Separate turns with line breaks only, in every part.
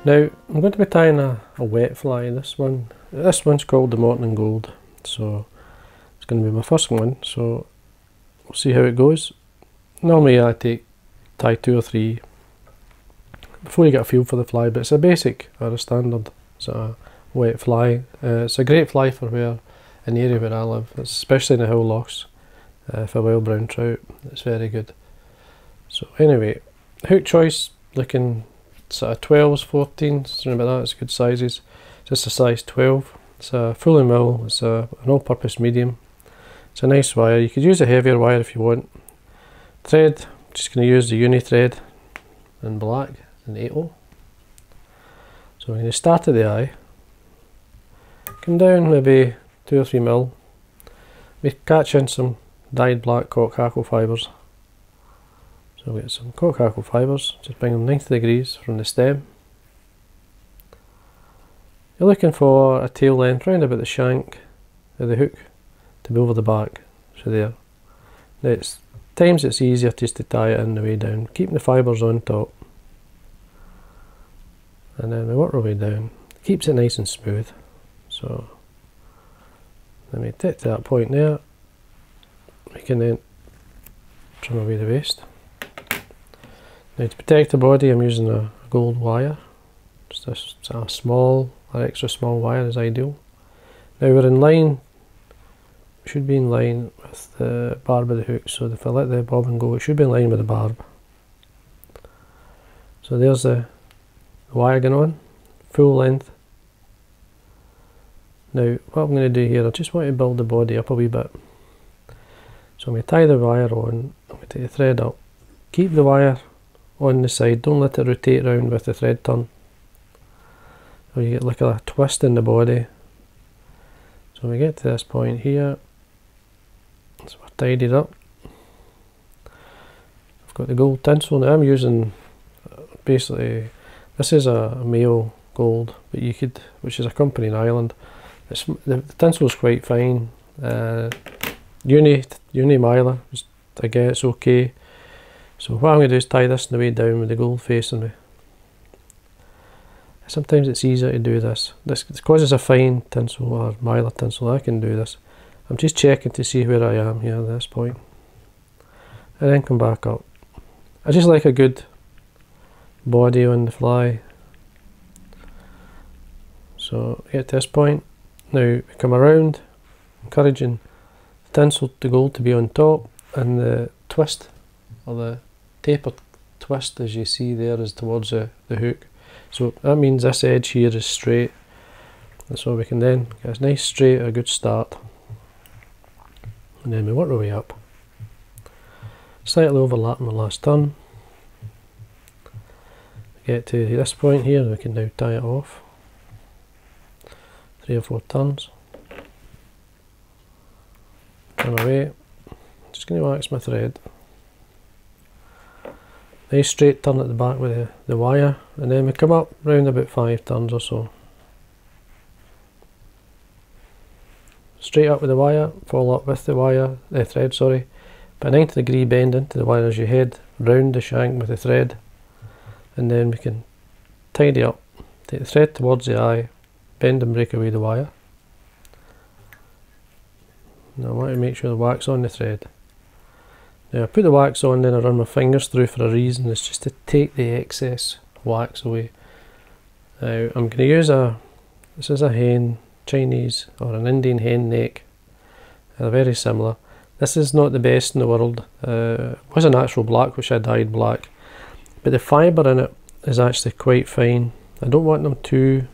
Now I'm going to be tying a wet fly. This one's called the Morton Gold, so it's going to be my first one, so we'll see how it goes. Normally I tie 2 or 3 before you get a feel for the fly, but it's a basic or a standard sort of wet fly. It's a great fly for in the area where I live, especially in the hill lochs. For wild brown trout, it's very good. So anyway, hook choice, looking sort of 12s, 14s, something about that. It's good sizes. Just a size 12. It's a fully mill. It's an all-purpose medium. It's a nice wire. You could use a heavier wire if you want. Thread, just going to use the uni thread in black and 8/0. So we're going to start at the eye, come down maybe 2 or 3 mil. We catch in some dyed black cock hackle fibres. So we get some cock hackle fibres, just bring them 90 degrees from the stem. You're looking for a tail length round about the shank of the hook to be over the back, so there. Now times it's easier just to tie it in the way down, keeping the fibres on top. And then we work our way down, keeps it nice and smooth. So then we get to that point there, we can then trim away the waste. Now to protect the body I'm using a gold wire, just a sort of small or extra small wire is ideal. Now we're in line, we should be in line with the barb of the hook, so if I let the bobbin go it should be in line with the barb. So there's the wire going on, full length. Now what I'm going to do here, I just want to build the body up a wee bit. So I'm going to tie the wire on, I'm going to take the thread up, keep the wire on the side, don't let it rotate around with the thread turn, or you get like a twist in the body. So we get to this point here, so we're tidied up. I've got the gold tinsel. Now I'm using basically, this is a male gold, but you could, which is a company in Ireland. The tinsel is quite fine. Uni Myla, again it's okay. So what I'm going to do is tie this in the way down with the gold facing me. Sometimes it's easier to do this. Because it's a fine tinsel or Myla tinsel, I can do this. I'm just checking to see where I am here at this point. And then come back up. I just like a good body on the fly. So get to this point. Now we come around, encouraging the tinsel, the gold to be on top, and the twist, or the tapered twist as you see there, is towards the hook. So that means this edge here is straight, and so we can then get a nice straight, a good start, and then we work our way up, slightly overlapping the last turn. Get to this point here, and we can now tie it off. 3 or 4 turns. Trim away. Just going to wax my thread. Nice straight turn at the back with the wire, and then we come up round about 5 turns or so. Straight up with the wire, follow up with the wire, the thread, sorry. But a 90-degree bend into the wire as you head round the shank with the thread, and then we can tidy up. Take the thread towards the eye, bend and break away the wire. Now I want to make sure the wax on the thread. Now I put the wax on, then I run my fingers through for a reason. It's just to take the excess wax away. Now I'm going to use this is a hen, Chinese or an Indian hen neck. They're very similar. This is not the best in the world. It was a natural black which I dyed black, but the fibre in it is actually quite fine. I don't want them too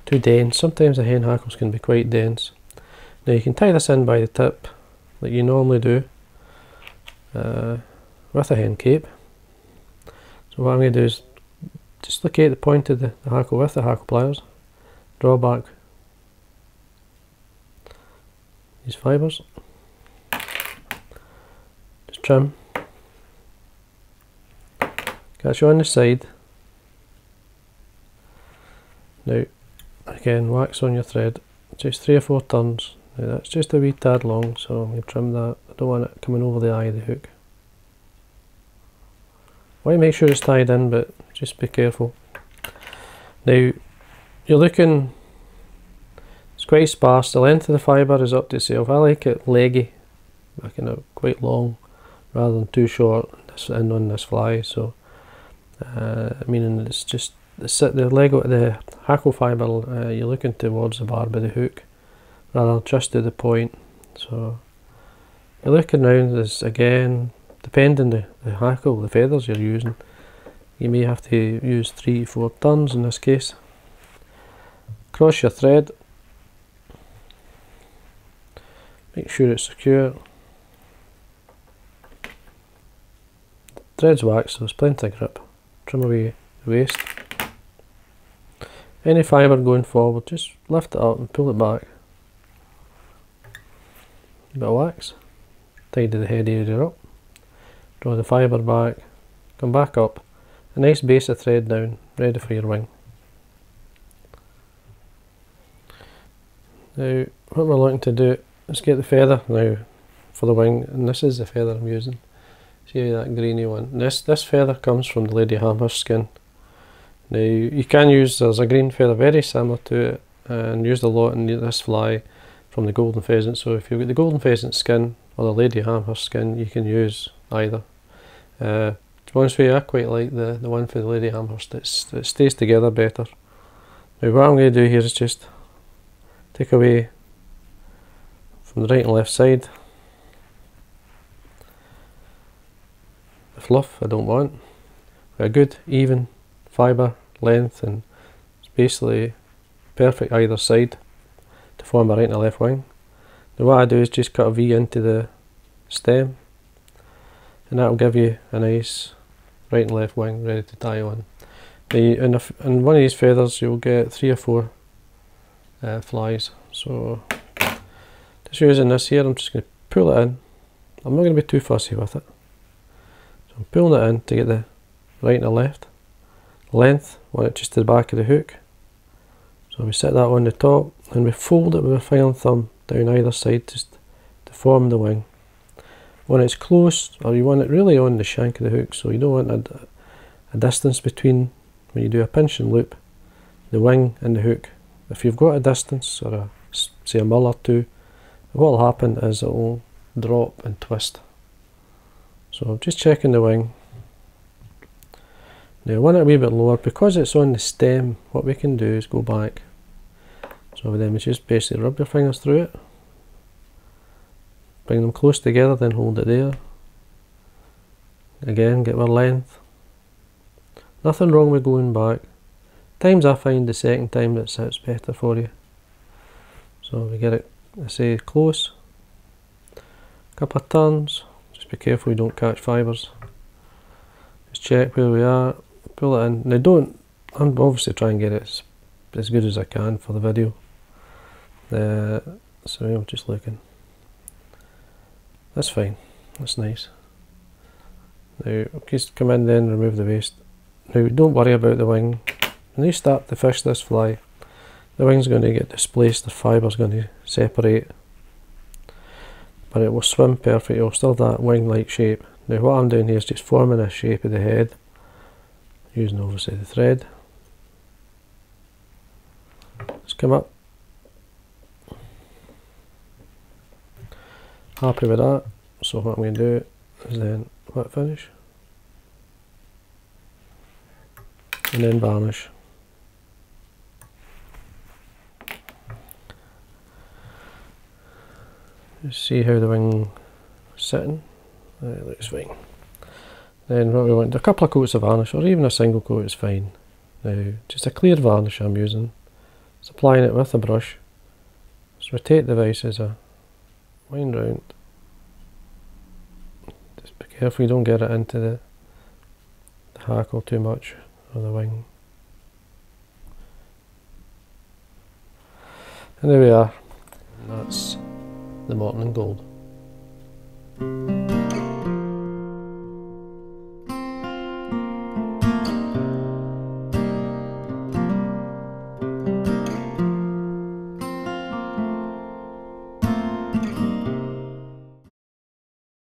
dense. Sometimes the hen hackles can be quite dense. Now you can tie this in by the tip like you normally do with a hen cape. So what I'm going to do is just locate the point of the hackle with the hackle pliers, draw back these fibres, just trim, catch you on the side. Now again, wax on your thread, just 3 or 4 turns. Now that's just a wee tad long, so I'm going to trim that. I don't want it coming over the eye of the hook. I want to make sure it's tied in, but just be careful. Now you're looking, it's quite sparse, the length of the fibre is up to yourself. I like it leggy, kind of quite long rather than too short and on this fly. So meaning it's just the Lego, the Hackle fibre, you're looking towards the barb of the hook rather than just to the point. So you're looking around, is again, depending the hackle, the feathers you're using, you may have to use 3 to 4 turns in this case. Cross your thread, make sure it's secure. Thread's waxed, so there's plenty of grip. Trim away the waste. Any fibre going forward, just lift it up and pull it back. A bit of wax, tidy the head area up, draw the fibre back, come back up, a nice base of thread down, ready for your wing. Now what we're looking to do is get the feather now for the wing, and this is the feather I'm using. See that greeny one? This feather comes from the Lady Amherst skin. Now you can use, there's a green feather very similar to it and used a lot in this fly from the golden pheasant. So if you've got the golden pheasant skin or the Lady Amherst skin, you can use either. To be honest with you, I quite like the one for the Lady Amherst. It stays together better. Now what I'm going to do here is just take away from the right and left side the fluff I don't want. A good even fibre length, and it's basically perfect either side to form a right and a left wing. Now what I do is just cut a V into the stem, and that will give you a nice right and left wing ready to tie on. Now in one of these feathers you'll get 3 or 4 flies. So just using this here, I'm just going to pull it in. I'm not going to be too fussy with it. So I'm pulling it in to get the right and the left. Length, want it just to the back of the hook. So we set that on the top and we fold it with a fine thumb down either side just to form the wing. When it's close, or you want it really on the shank of the hook, so you don't want a distance between, when you do a pinch and loop, the wing and the hook. If you've got a distance, or say a mil or two, what will happen is it will drop and twist. So I'm just checking the wing. Now I want it a wee bit lower, because it's on the stem. What we can do is go back. So then we just basically rub your fingers through it, bring them close together, then hold it there. Again, get our length. Nothing wrong with going back. Times I find the second time that sits better for you. So we get it, I say, close. Couple of turns. Just be careful you don't catch fibres. Just check where we are. Pull it in. Now I'm obviously try and get it as good as I can for the video. So I'm just looking. That's fine. That's nice. Now just come in then, remove the waste. Now don't worry about the wing. When you start to fish this fly, the wing's going to get displaced, the fiber's going to separate, but it will swim perfect. It will still have that wing-like shape. Now what I'm doing here is just forming a shape of the head, using obviously the thread. Just come up. Happy with that. So what I'm going to do is then wet finish, and then varnish. Just see how the wing is sitting. It looks fine. Then what we want, a couple of coats of varnish, or even a single coat is fine. Now just a clear varnish I'm using. Just applying it with a brush. Just rotate the vise as a wind round. Just be careful you don't get it into the hackle too much, or the wing. And there we are. And that's the Morton Gold.